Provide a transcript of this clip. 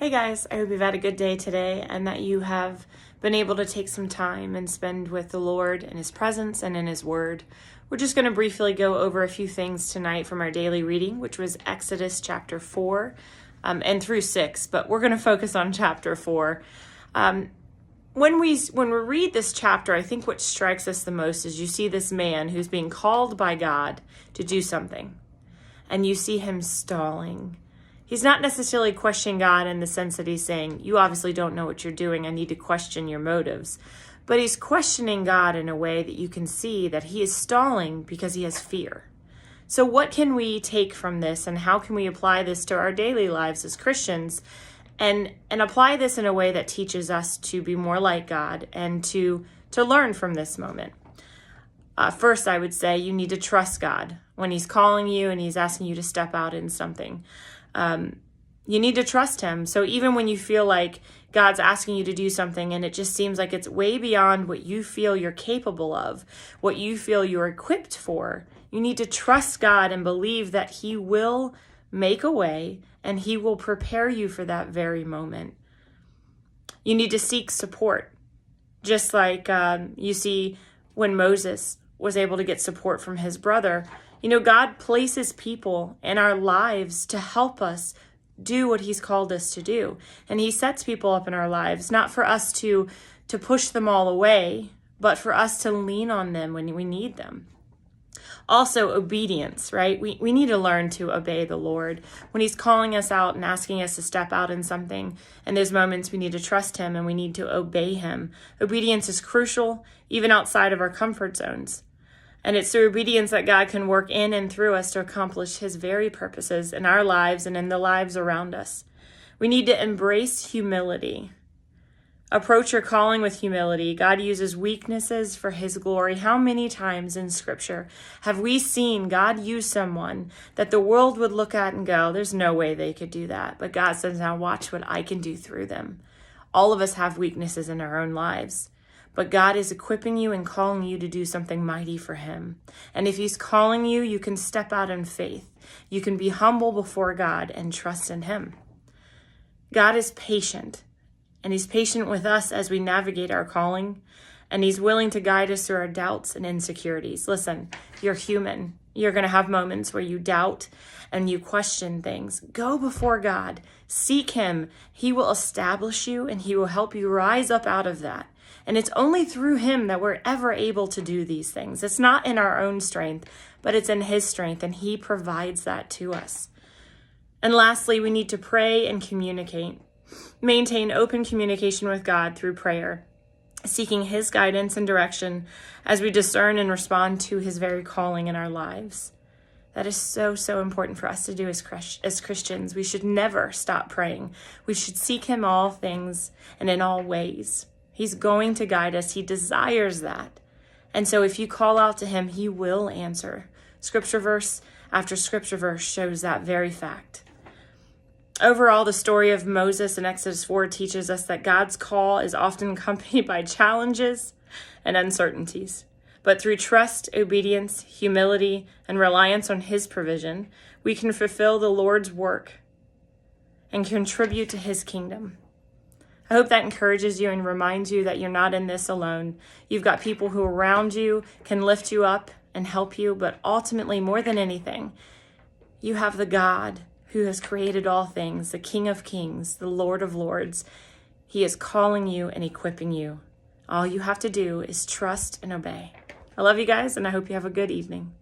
Hey guys, I hope you've had a good day today and that you have been able to take some time and spend with the Lord in His presence and in His Word. We're just going to briefly go over a few things tonight from our daily reading, which was Exodus chapter 4 and through 6, but we're going to focus on chapter 4. When we read this chapter, I think what strikes us the most is you see this man who's being called by God to do something, and you see him stalling. He's not necessarily questioning God in the sense that he's saying, you obviously don't know what you're doing. I need to question your motives. But he's questioning God in a way that you can see that he is stalling because he has fear. So what can we take from this, and how can we apply this to our daily lives as Christians and apply this in a way that teaches us to be more like God and to learn from this moment? First, I would say you need to trust God when he's calling you and he's asking you to step out in something. You need to trust him. So even when you feel like God's asking you to do something and it just seems like it's way beyond what you feel you're capable of, what you feel you're equipped for, you need to trust God and believe that he will make a way and he will prepare you for that very moment. You need to seek support. Just like you see when Moses was able to get support from his brother. You know, God places people in our lives to help us do what he's called us to do. And he sets people up in our lives, not for us to push them all away, but for us to lean on them when we need them. Also, obedience, right? We need to learn to obey the Lord. When he's calling us out and asking us to step out in something, and there's moments we need to trust him and we need to obey him. Obedience is crucial, even outside of our comfort zones. And it's through obedience that God can work in and through us to accomplish his very purposes in our lives and in the lives around us. We need to embrace humility. Approach your calling with humility. God uses weaknesses for his glory. How many times in Scripture have we seen God use someone that the world would look at and go, there's no way they could do that. But God says, now watch what I can do through them. All of us have weaknesses in our own lives. But God is equipping you and calling you to do something mighty for him. And if he's calling you, you can step out in faith. You can be humble before God and trust in him. God is patient, and he's patient with us as we navigate our calling, and he's willing to guide us through our doubts and insecurities. Listen, you're human. You're going to have moments where you doubt and you question things. Go before God. Seek him. He will establish you, and he will help you rise up out of that. And it's only through him that we're ever able to do these things. It's not in our own strength, but it's in his strength, and he provides that to us. And lastly, we need to pray and communicate. Maintain open communication with God through prayer, seeking his guidance and direction as we discern and respond to his very calling in our lives. That is so, so important for us to do as Christians. We should never stop praying. We should seek him all things and in all ways. He's going to guide us. He desires that. And so if you call out to him, he will answer. Scripture verse after scripture verse shows that very fact. Overall, the story of Moses in Exodus 4 teaches us that God's call is often accompanied by challenges and uncertainties. But through trust, obedience, humility, and reliance on his provision, we can fulfill the Lord's work and contribute to his kingdom. I hope that encourages you and reminds you that you're not in this alone. You've got people who around you can lift you up and help you, but ultimately, more than anything, you have the God who has created all things, the King of Kings, the Lord of Lords. He is calling you and equipping you. All you have to do is trust and obey. I love you guys, and I hope you have a good evening.